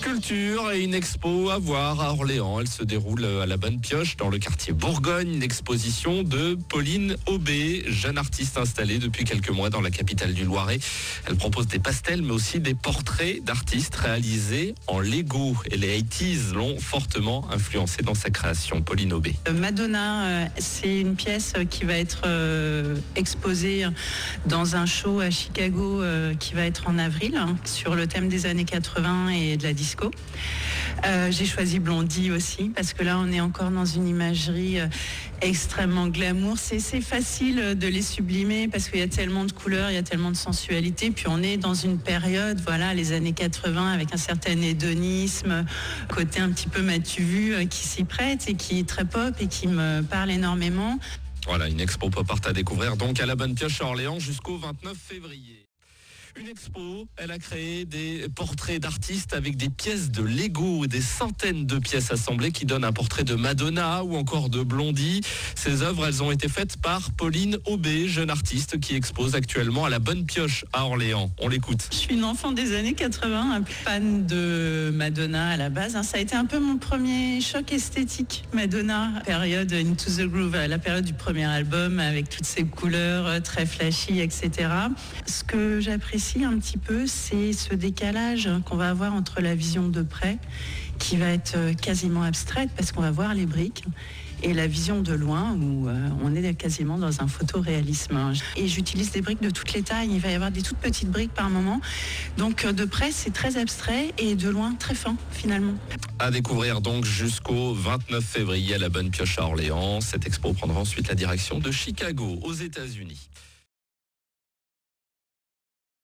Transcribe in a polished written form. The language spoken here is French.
Culture et une expo à voir à Orléans. Elle se déroule à la Bonne Pioche dans le quartier Bourgogne. Une exposition de Pauline Aubé, jeune artiste installée depuis quelques mois dans la capitale du Loiret. Elle propose des pastels mais aussi des portraits d'artistes réalisés en Lego. Et les 80s l'ont fortement influencée dans sa création. Pauline Aubé. Madonna, c'est une pièce qui va être exposée dans un show à Chicago qui va être en avril sur le thème des années 80 et de la disco. J'ai choisi Blondie aussi parce que là on est encore dans une imagerie extrêmement glamour. C'est facile de les sublimer parce qu'il y a tellement de couleurs, il y a tellement de sensualité. Puis on est dans une période, voilà, les années 80 avec un certain hédonisme, côté un petit peu m'as-tu vu qui s'y prête et qui est très pop et qui me parle énormément. Voilà, une expo pop art à découvrir donc à la Bonne Pioche à Orléans jusqu'au 29 février. Une expo, elle a créé des portraits d'artistes avec des pièces de Lego, des centaines de pièces assemblées qui donnent un portrait de Madonna ou encore de Blondie. Ces œuvres, elles ont été faites par Pauline Aubé, jeune artiste qui expose actuellement à la Bonne Pioche à Orléans. On l'écoute. Je suis une enfant des années 80, un fan de Madonna à la base. Ça a été un peu mon premier choc esthétique, Madonna, période Into the Groove, la période du premier album avec toutes ces couleurs très flashy, etc. Ce que j'apprécie un petit peu, c'est ce décalage qu'on va avoir entre la vision de près, qui va être quasiment abstraite parce qu'on va voir les briques, et la vision de loin où on est quasiment dans un photoréalisme. Et j'utilise des briques de toutes les tailles, il va y avoir des toutes petites briques par moment. Donc de près c'est très abstrait et de loin très fin finalement. À découvrir donc jusqu'au 29 février à la Bonne Pioche à Orléans. Cette expo prendra ensuite la direction de Chicago aux États-Unis.